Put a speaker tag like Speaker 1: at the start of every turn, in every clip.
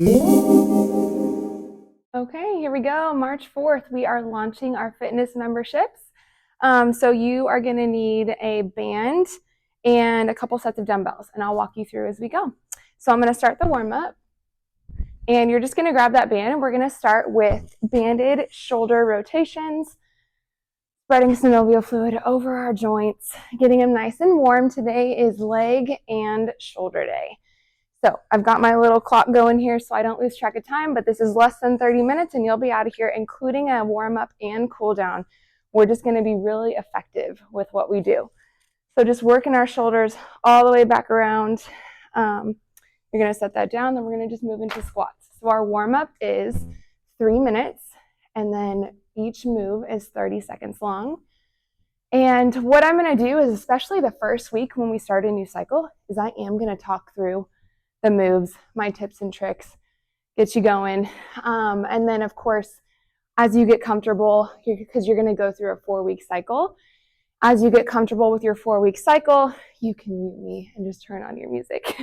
Speaker 1: Okay, here we go. March 4th, we are launching our fitness memberships. So you are going to need a band and a couple sets of dumbbells, and I'll walk you through as we go. So I'm going to start the warm-up, and you're just going to grab that band, and we're going to start with banded shoulder rotations, spreading synovial fluid over our joints, getting them nice and warm. Today is leg and shoulder day. So I've got my little clock going here so I don't lose track of time, but this is less than 30 minutes and you'll be out of here, including a warm up and cool down. We're just going to be really effective with what we do. So just working our shoulders all the way back around. You're going to set that down, then we're going to just move into squats. So our warm up is 3 minutes, and then each move is 30 seconds long. And what I'm going to do is, especially the first week when we start a new cycle, is I am going to talk through the moves, my tips and tricks, get you going. And then, of course, as you get comfortable, because you're going to go through a 4-week cycle, as you get comfortable with your 4-week cycle, you can mute me and just turn on your music.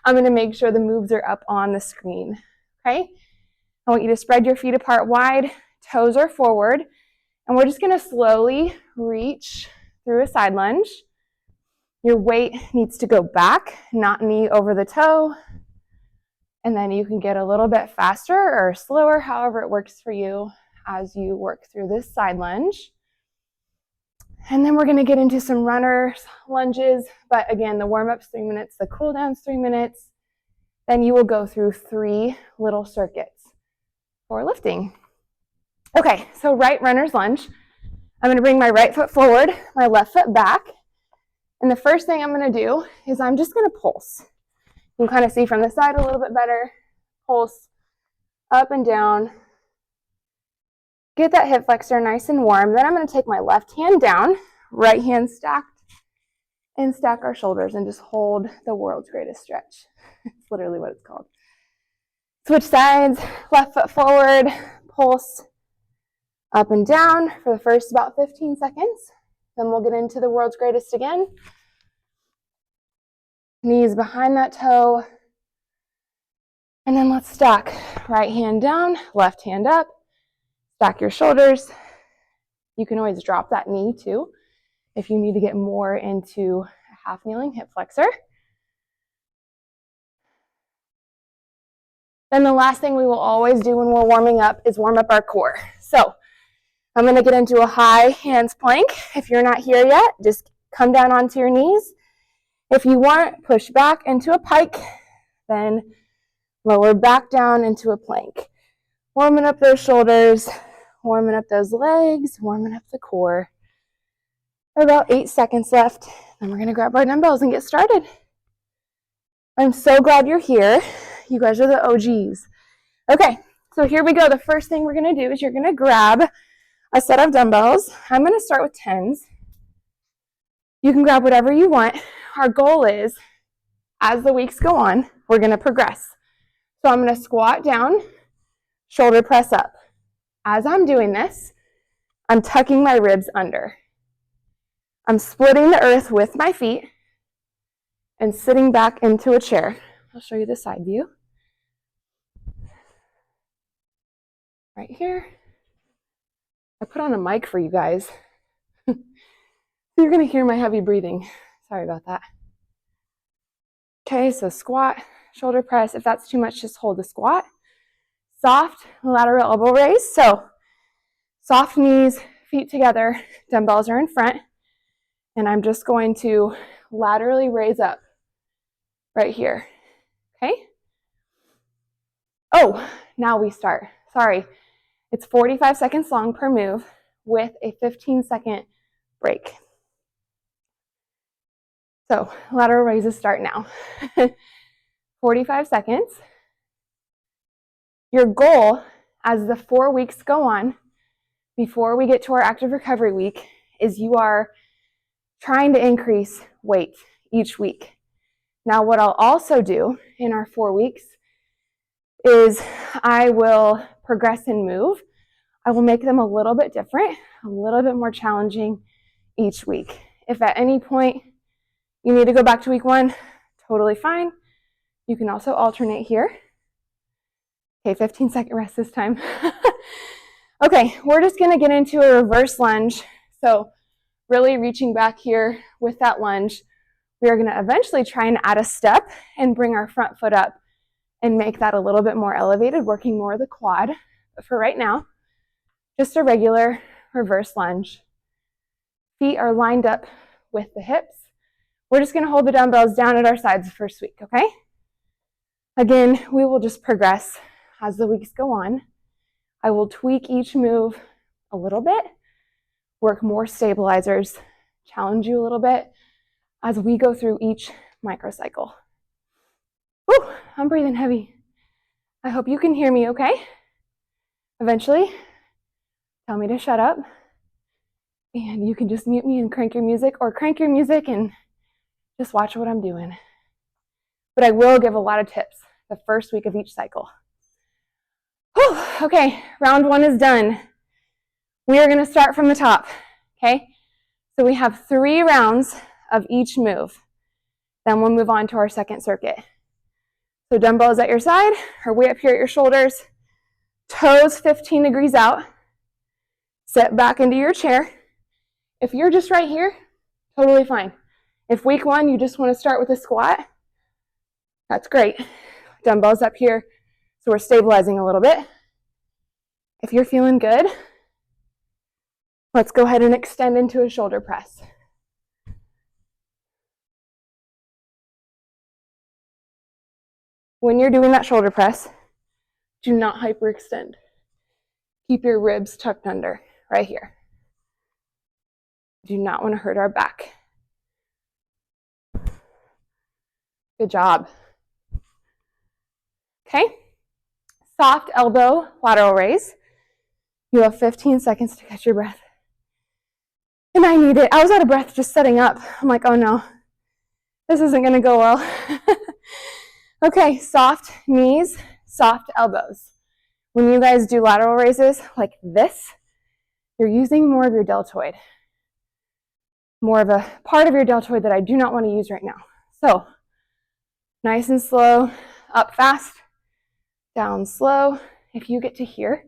Speaker 1: I'm going to make sure the moves are up on the screen. Okay? I want you to spread your feet apart wide, toes are forward, and we're just going to slowly reach through a side lunge. Your weight needs to go back, not knee over the toe. And then you can get a little bit faster or slower, however it works for you as you work through this side lunge. And then we're going to get into some runner's lunges. But again, the warm-up's 3 minutes, the cool-down's 3 minutes. Then you will go through 3 little circuits for lifting. Okay, so right runner's lunge. I'm going to bring my right foot forward, my left foot back. And the first thing I'm going to do is I'm just going to pulse. You can kind of see from the side a little bit better. Pulse up and down. Get that hip flexor nice and warm. Then I'm going to take my left hand down, right hand stacked, and stack our shoulders and just hold the world's greatest stretch. It's literally what it's called. Switch sides, left foot forward, pulse up and down for the first about 15 seconds. Then we'll get into the world's greatest again. Knees behind that toe. And then let's stack. Right hand down, left hand up. Stack your shoulders. You can always drop that knee too if you need to get more into a half kneeling hip flexor. Then the last thing we will always do when we're warming up is warm up our core. So I'm going to get into a high hands plank. If you're not here yet, just come down onto your knees. If you want, push back into a pike, then lower back down into a plank. Warming up those shoulders, warming up those legs, warming up the core. About 8 seconds left, then we're going to grab our dumbbells and get started. I'm so glad you're here. You guys are the OGs. Okay, so here we go. The first thing we're going to do is you're going to grab a set of dumbbells. I'm going to start with 10s. You can grab whatever you want. Our goal is, as the weeks go on, we're going to progress. So I'm going to squat down, shoulder press up. As I'm doing this, I'm tucking my ribs under. I'm splitting the earth with my feet and sitting back into a chair. I'll show you the side view. Right here. I put on a mic for you guys. You're going to hear my heavy breathing. Sorry about that. Okay, so squat, shoulder press. If that's too much, just hold the squat. Soft lateral elbow raise. So soft knees, feet together, dumbbells are in front. And I'm just going to laterally raise up right here. Okay? Oh, now we start. Sorry. It's 45 seconds long per move with a 15-second break. So lateral raises start now. 45 seconds. Your goal as the 4 weeks go on, before we get to our active recovery week, is you are trying to increase weight each week. Now, what I'll also do in our 4 weeks is I will progress and move. I will make them a little bit different, a little bit more challenging each week. If at any point you need to go back to week 1, totally fine. You can also alternate here. Okay, 15-second rest this time. Okay, we're just gonna get into a reverse lunge. So really reaching back here with that lunge. We are gonna eventually try and add a step and bring our front foot up and make that a little bit more elevated, working more of the quad. But for right now, just a regular reverse lunge. Feet are lined up with the hips. We're just gonna hold the dumbbells down at our sides the first week, okay? Again, we will just progress as the weeks go on. I will tweak each move a little bit, work more stabilizers, challenge you a little bit as we go through each microcycle. Whew, I'm breathing heavy. I hope you can hear me okay. Eventually, tell me to shut up. And you can just mute me and crank your music, or crank your music and just watch what I'm doing. But I will give a lot of tips the first week of each cycle. Whew, okay, round one is done. We are going to start from the top, okay? So we have 3 rounds of each move. Then we'll move on to our second circuit. So dumbbells at your side, or way up here at your shoulders, toes 15 degrees out, sit back into your chair. If you're just right here, totally fine. If week 1 you just want to start with a squat, that's great. Dumbbells up here, so we're stabilizing a little bit. If you're feeling good, let's go ahead and extend into a shoulder press. When you're doing that shoulder press, do not hyperextend. Keep your ribs tucked under, right here. Do not want to hurt our back. Good job. Okay, soft elbow lateral raise. You have 15 seconds to catch your breath. And I need it. I was out of breath just setting up. I'm like, oh no, this isn't going to go well. Okay, soft knees, soft elbows. When you guys do lateral raises like this, you're using more of your deltoid. More of a part of your deltoid that I do not want to use right now. So, nice and slow, up fast, down slow. If you get to here,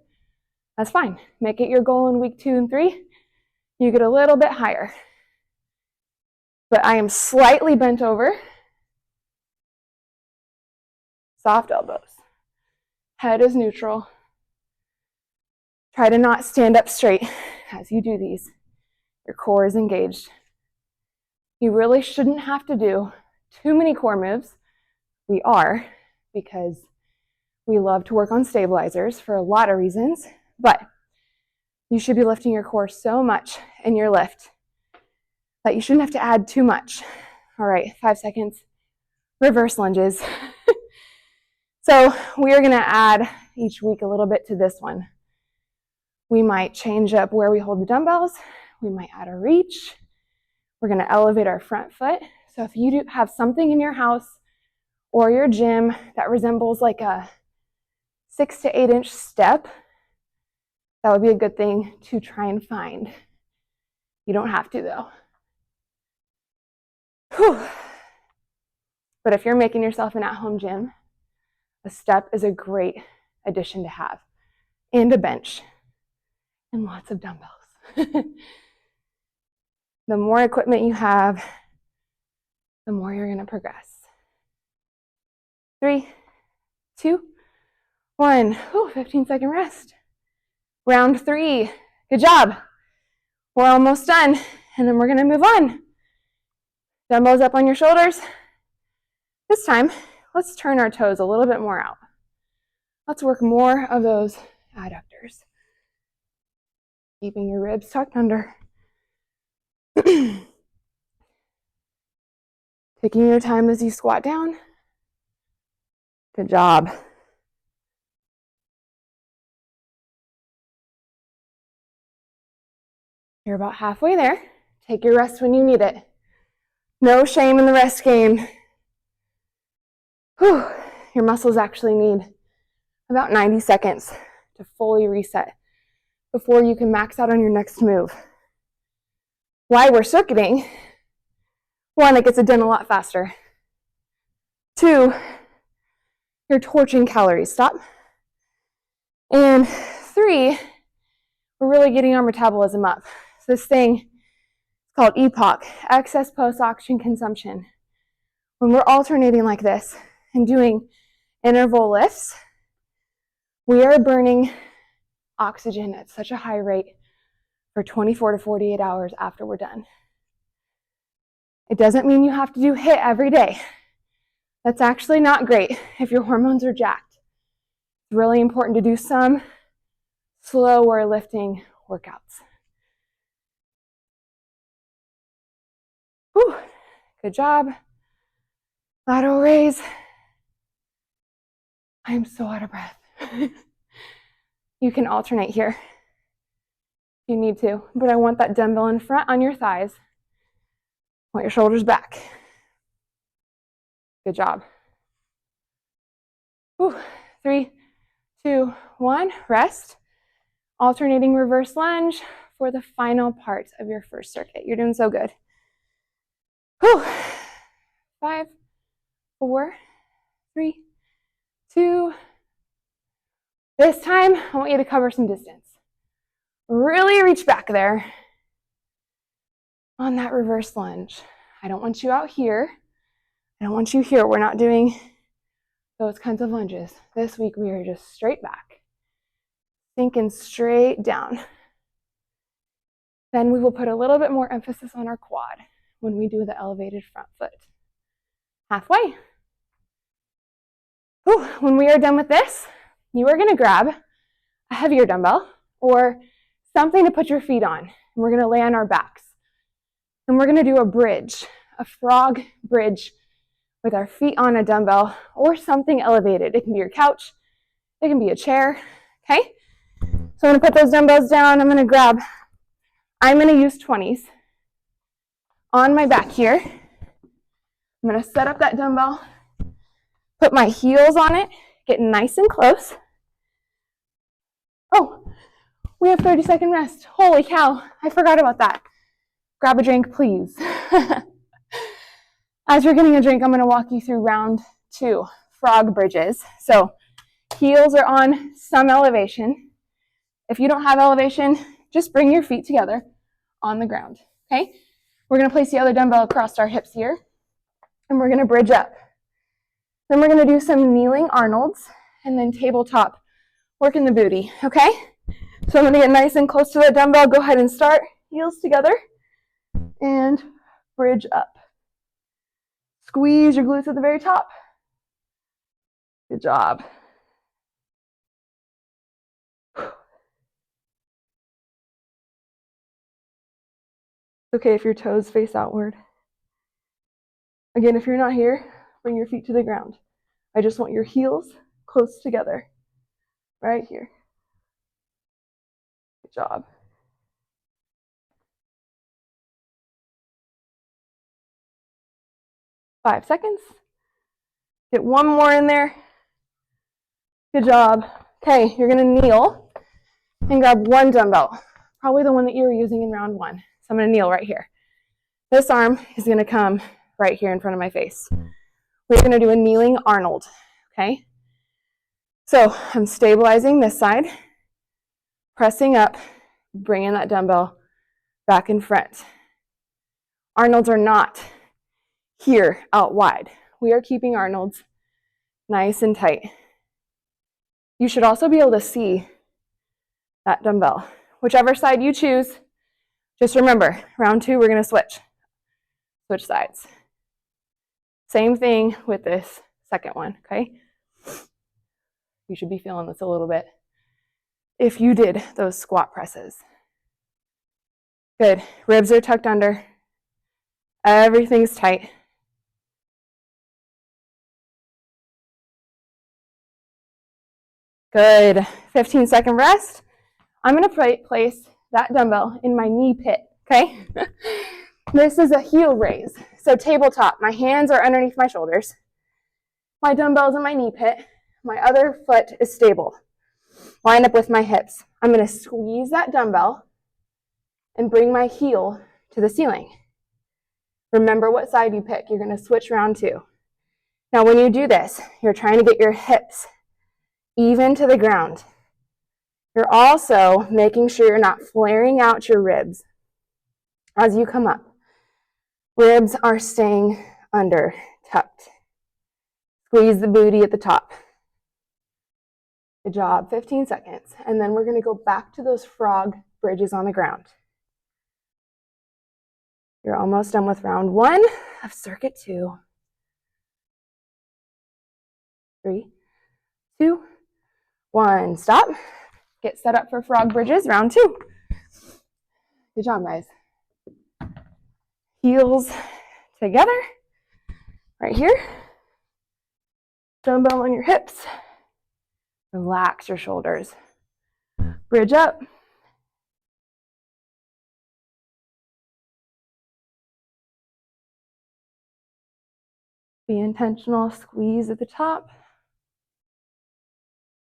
Speaker 1: that's fine. Make it your goal in week 2 and 3. You get a little bit higher. But I am slightly bent over. Soft elbows. Head is neutral. Try to not stand up straight as you do these. Your core is engaged. You really shouldn't have to do too many core moves. We are, because we love to work on stabilizers for a lot of reasons, but you should be lifting your core so much in your lift that you shouldn't have to add too much. All right, 5 seconds. Reverse lunges. So we are going to add each week a little bit to this one. We might change up where we hold the dumbbells. We might add a reach. We're going to elevate our front foot. So if you do have something in your house or your gym that resembles like a 6 to 8 inch step, that would be a good thing to try and find. You don't have to though. Whew. But if you're making yourself an at-home gym, a step is a great addition to have, and a bench, and lots of dumbbells. The more equipment you have, the more you're going to progress. 3, 2, 1. 15-second rest. Round 3. Good job. We're almost done, and then we're going to move on. Dumbbells up on your shoulders. This time, let's turn our toes a little bit more out. Let's work more of those adductors. Keeping your ribs tucked under. Taking your time as you squat down. Good job. You're about halfway there. Take your rest when you need it. No shame in the rest game. Whew. Your muscles actually need about 90 seconds to fully reset before you can max out on your next move. Why we're circuiting? 1, it gets it done a lot faster. 2, you're torching calories. Stop. And 3, we're really getting our metabolism up. So this thing is called EPOC, excess post-oxygen consumption. When we're alternating like this and doing interval lifts, we are burning oxygen at such a high rate for 24 to 48 hours after we're done. It doesn't mean you have to do HIIT every day. That's actually not great if your hormones are jacked. It's really important to do some slower lifting workouts. Whew, good job. Lateral raise. I am so out of breath. You can alternate here if you need to, but I want that dumbbell in front on your thighs. I want your shoulders back. Good job. Whew. 3, 2, 1, rest. Alternating reverse lunge for the final part of your first circuit. You're doing so good. Whew. 5, 4, 3, 2. This time, I want you to cover some distance. Really reach back there on that reverse lunge. I don't want you out here. I don't want you here. We're not doing those kinds of lunges. This week, we are just straight back, sinking straight down. Then we will put a little bit more emphasis on our quad when we do the elevated front foot. Halfway. Whew. When we are done with this, you are going to grab a heavier dumbbell or something to put your feet on. And we're going to lay on our backs. And we're going to do a bridge, a frog bridge with our feet on a dumbbell or something elevated. It can be your couch. It can be a chair. Okay? So I'm going to put those dumbbells down. I'm going to use 20s on my back here. I'm going to set up that dumbbell, put my heels on it, get nice and close. Oh, we have 30-second rest. Holy cow, I forgot about that. Grab a drink, please. As you're getting a drink, I'm going to walk you through round 2, frog bridges. So heels are on some elevation. If you don't have elevation, just bring your feet together on the ground, okay? We're going to place the other dumbbell across our hips here, and we're going to bridge up. Then we're going to do some kneeling Arnolds, and then tabletop, working the booty, okay? So I'm going to get nice and close to the dumbbell. Go ahead and start, heels together, and bridge up. Squeeze your glutes at the very top. Good job. It's okay if your toes face outward. Again, if you're not here, bring your feet to the ground. I just want your heels close together, right here. Good job. Five seconds. Get one more in there. Good job. Okay, you're gonna kneel and grab one dumbbell, probably the one that you were using in round 1. So I'm gonna kneel right here. This arm is gonna come right here in front of my face. We're gonna do a kneeling Arnold, okay? So I'm stabilizing this side, pressing up, bringing that dumbbell back in front. Arnolds are not here out wide. We are keeping Arnolds nice and tight. You should also be able to see that dumbbell. Whichever side you choose, just remember, round 2, we're gonna switch sides. Same thing with this second one, okay? You should be feeling this a little bit if you did those squat presses. Good, ribs are tucked under. Everything's tight. Good, 15-second rest. I'm gonna place that dumbbell in my knee pit, okay? This is a heel raise. So tabletop, my hands are underneath my shoulders. My dumbbell's in my knee pit. My other foot is stable. Line up with my hips. I'm gonna squeeze that dumbbell and bring my heel to the ceiling. Remember what side you pick. You're gonna switch round 2. Now when you do this, you're trying to get your hips even to the ground. You're also making sure you're not flaring out your ribs as you come up. Ribs are staying under, tucked. Squeeze the booty at the top. Good job, 15 seconds. And then we're gonna go back to those frog bridges on the ground. You're almost done with round 1 of circuit 2. 3, 2, 1, stop. Get set up for frog bridges, round 2. Good job, guys. Heels together, right here. Dumbbell on your hips. Relax your shoulders. Bridge up. Be intentional, squeeze at the top.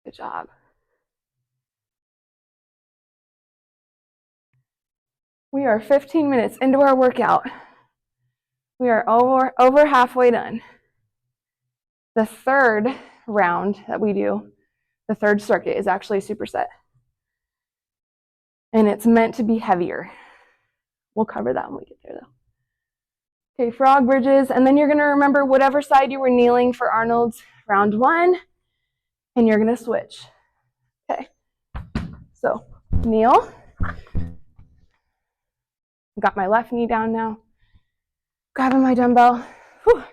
Speaker 1: Good job. We are 15 minutes into our workout. We are over halfway done. The third round that we do, the third circuit, is actually a superset. And it's meant to be heavier. We'll cover that when we get there though. Okay, frog bridges, and then you're gonna remember whatever side you were kneeling for Arnold's round 1, and you're gonna switch. Okay, so kneel. Got my left knee down now. Grabbing my dumbbell. Whew.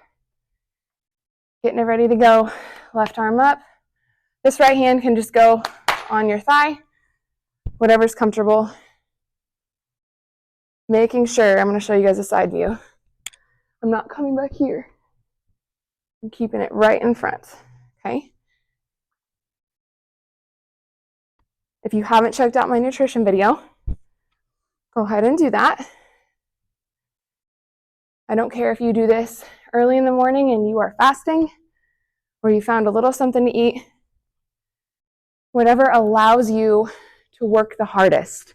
Speaker 1: Getting it ready to go. Left arm up. This right hand can just go on your thigh, whatever's comfortable. Making sure, I'm going to show you guys a side view. I'm not coming back here. I'm keeping it right in front, okay? If you haven't checked out my nutrition video, go ahead and do that. I don't care if you do this early in the morning and you are fasting, or you found a little something to eat. Whatever allows you to work the hardest.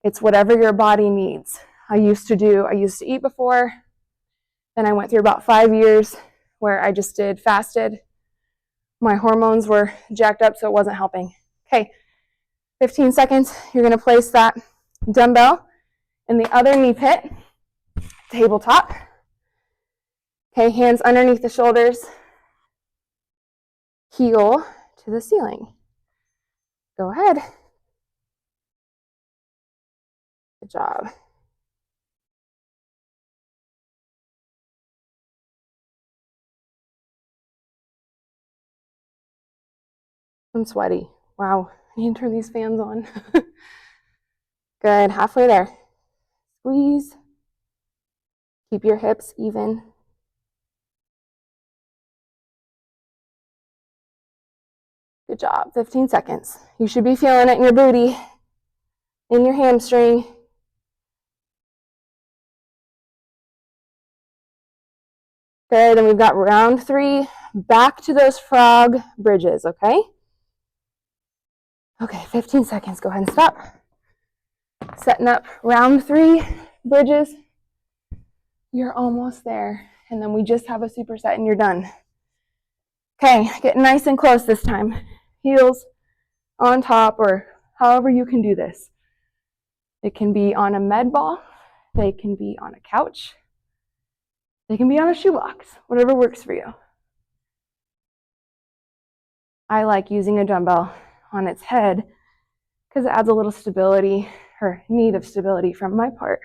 Speaker 1: It's whatever your body needs. I used to eat before, then I went through about 5 years where I just fasted. My hormones were jacked up, so it wasn't helping. Okay, 15 seconds. You're gonna place that dumbbell in the other knee pit, tabletop. Okay, hands underneath the shoulders, heel to the ceiling. Go ahead. Good job. I'm sweaty. Wow, I need to turn these fans on. Good, halfway there. Squeeze. Keep your hips even. Good job, 15 seconds. You should be feeling it in your booty, in your hamstring. Good, and we've got round 3, back to those frog bridges, okay? Okay, 15 seconds, go ahead and stop. Setting up round 3 bridges. You're almost there, and then we just have a superset and you're done. Okay, getting nice and close this time. Heels on top, or however you can do this. It can be on a med ball, they can be on a couch, they can be on a shoebox, whatever works for you. I like using a dumbbell on its head because it adds a little stability, or need of stability from my part.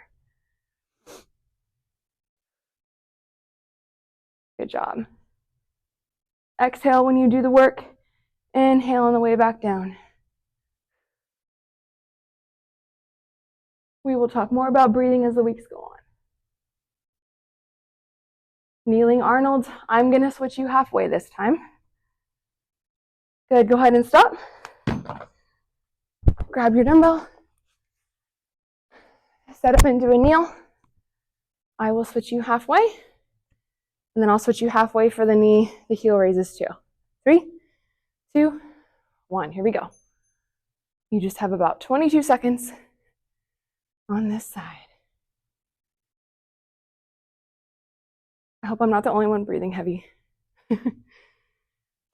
Speaker 1: Good job. Exhale when you do the work. Inhale on the way back down. We will talk more about breathing as the weeks go on. Kneeling Arnold, I'm going to switch you halfway this time. Good, go ahead and stop. Grab your dumbbell. Set up into a kneel. I will switch you halfway. And then I'll switch you halfway for the heel raises too. 3, 2, 1, here we go. You just have about 22 seconds on this side. I hope I'm not the only one breathing heavy.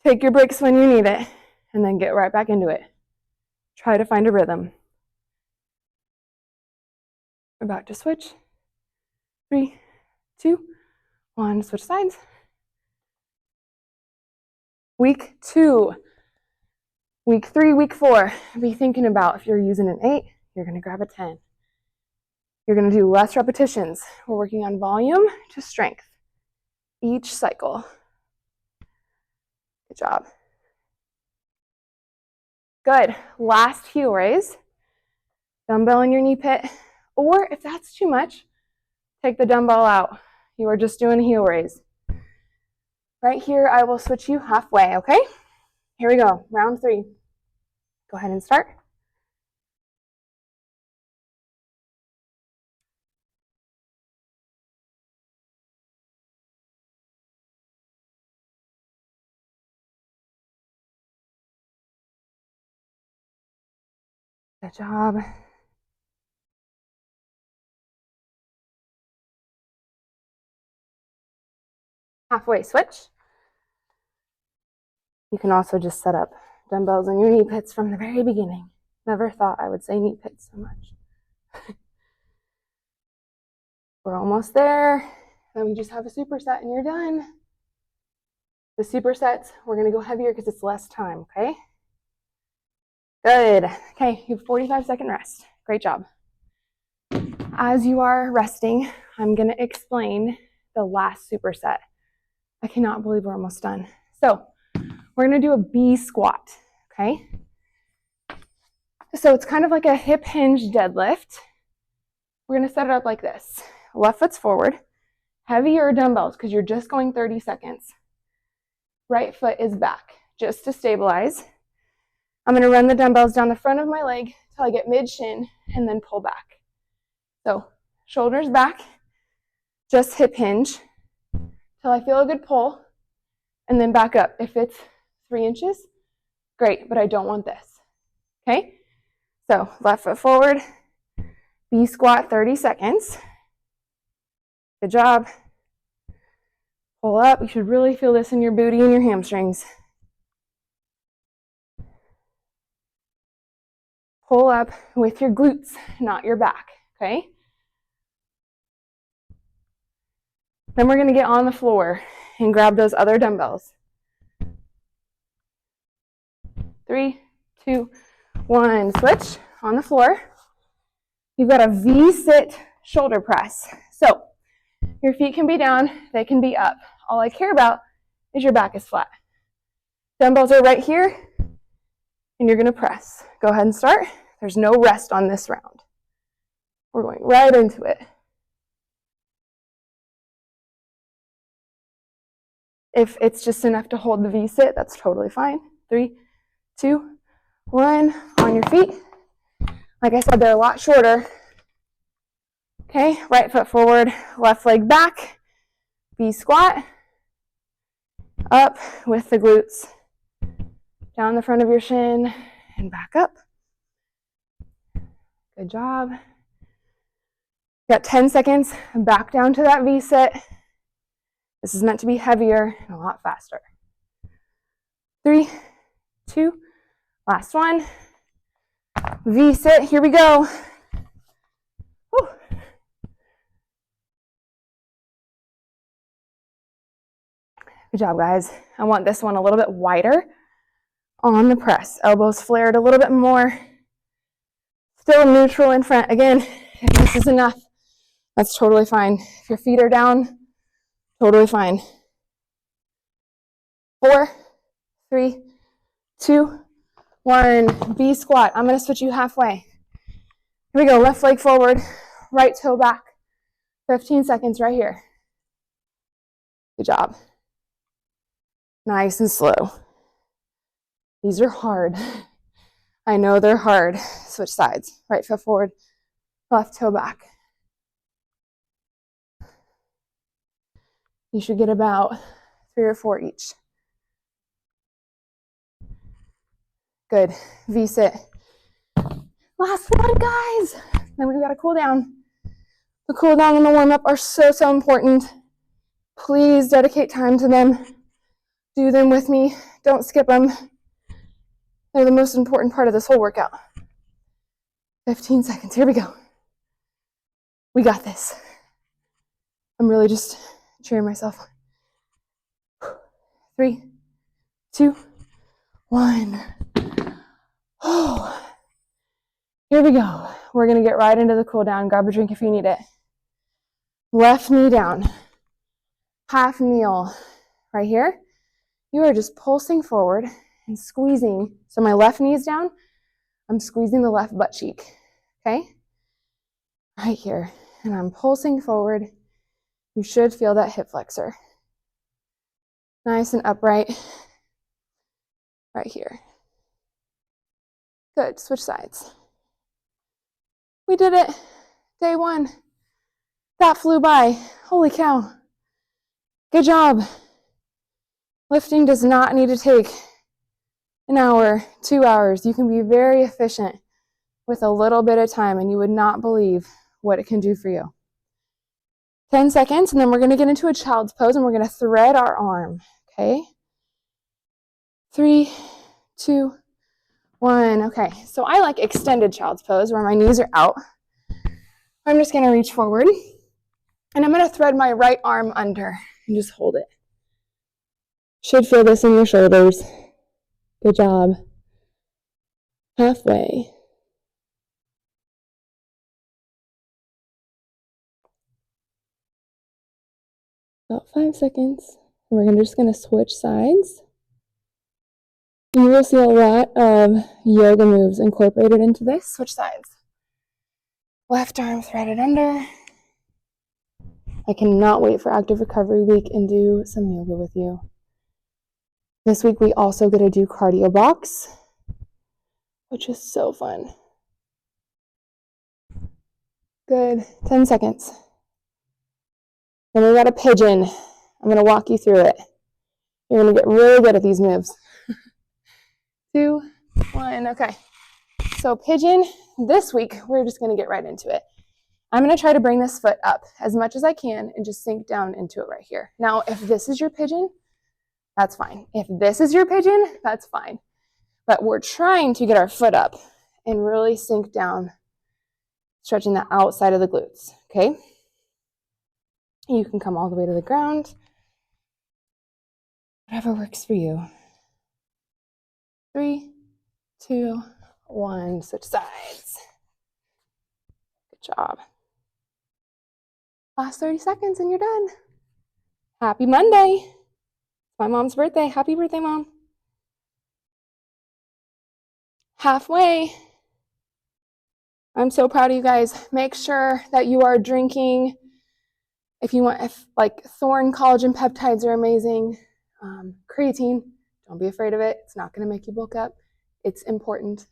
Speaker 1: Take your breaks when you need it, and then get right back into it. Try to find a rhythm. We're about to switch. 3, 2, 1, switch sides. Week 2. Week 3, week 4, be thinking about if you're using an 8, you're going to grab a 10. You're going to do less repetitions. We're working on volume to strength each cycle. Good job. Good. Last heel raise. Dumbbell in your knee pit. Or if that's too much, take the dumbbell out. You are just doing a heel raise. Right here, I will switch you halfway, okay? Here we go. Round 3. Go ahead and start. Good job. Halfway switch. You can also just set up dumbbells in your knee pits from the very beginning. Never thought I would say knee pits so much. We're almost there. Then we just have a superset and you're done. The supersets, we're going to go heavier because it's less time, okay? Good. Okay, you have 45-second rest. Great job. As you are resting, I'm going to explain the last superset. I cannot believe we're almost done. So we're going to do a B squat, okay? So it's kind of like a hip hinge deadlift. We're going to set it up like this. Left foot's forward. Heavier dumbbells because you're just going 30 seconds. Right foot is back just to stabilize. I'm going to run the dumbbells down the front of my leg till I get mid-shin and then pull back. So shoulders back, just hip hinge till I feel a good pull, and then back up. If it's 3 inches, great, but I don't want this. Okay? So left foot forward, B squat 30 seconds. Good job. Pull up. You should really feel this in your booty and your hamstrings. Pull up with your glutes, not your back, okay? Then we're going to get on the floor and grab those other dumbbells. 3, 2, 1, switch on the floor. You've got a V-sit shoulder press. So your feet can be down, they can be up. All I care about is your back is flat. Dumbbells are right here, and you're going to press. Go ahead and start. There's no rest on this round. We're going right into it. If it's just enough to hold the V-sit, that's totally fine. 3, 2, 1, on your feet. Like I said, they're a lot shorter. Okay, right foot forward, left leg back, V squat, up with the glutes, down the front of your shin, and back up. Good job. Got 10 seconds, back down to that V-sit. This is meant to be heavier and a lot faster. 3, 2, last one. V-sit, here we go. Whew. Good job, guys. I want this one a little bit wider on the press. Elbows flared a little bit more. Still neutral in front. Again, if this is enough, that's totally fine. If your feet are down, totally fine. 4, 3, 2, 1. B squat. I'm going to switch you halfway. Here we go. Left leg forward, right toe back. 15 seconds right here. Good job. Nice and slow. These are hard. I know they're hard. Switch sides. Right foot forward, left toe back. You should get about 3 or 4 each. Good. V-sit. Last one, guys. Then we've got to cool down. The cool down and the warm up are so, so important. Please dedicate time to them. Do them with me. Don't skip them. They're the most important part of this whole workout. 15 seconds. Here we go. We got this. I'm really just cheering myself on. 3, 2, 1. Oh. Here we go. We're going to get right into the cool down. Grab a drink if you need it. Left knee down. Half kneel right here. You are just pulsing forward and squeezing. So my left knee is down. I'm squeezing the left butt cheek. Okay? Right here. And I'm pulsing forward. You should feel that hip flexor. Nice and upright. Right here. Good. Switch sides. We did it. Day 1. That flew by. Holy cow. Good job. Lifting does not need to take an hour, 2 hours. You can be very efficient with a little bit of time, and you would not believe what it can do for you. 10 seconds, and then we're going to get into a child's pose, and we're going to thread our arm. Okay? 3, 2, 1. Okay, so I like extended child's pose where my knees are out. I'm just going to reach forward, and I'm going to thread my right arm under and just hold it. Should feel this in your shoulders. Good job. Halfway. About 5 seconds. And we're just going to switch sides. You will see a lot of yoga moves incorporated into this. Switch sides. Left arm threaded under. I cannot wait for Active Recovery Week and do some yoga with you. This week we also get to do cardio box, which is so fun. Good. 10 seconds. Then we got a pigeon. I'm going to walk you through it. You're going to get really good at these moves. 2, 1. Okay. So pigeon, this week, we're just going to get right into it. I'm going to try to bring this foot up as much as I can and just sink down into it right here. Now, if this is your pigeon, that's fine. If this is your pigeon, that's fine. But we're trying to get our foot up and really sink down, stretching the outside of the glutes, okay? You can come all the way to the ground. Whatever works for you. 3, 2, 1. Switch sides. Good job. Last 30 seconds and you're done. Happy Monday. It's my mom's birthday. Happy birthday, Mom. Halfway. I'm so proud of you guys. Make sure that you are drinking. If you want, like Thorne collagen peptides are amazing. Creatine, don't be afraid of it. It's not going to make you bulk up. It's important.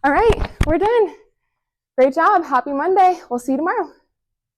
Speaker 1: All right, we're done. Great job. Happy Monday. We'll see you tomorrow.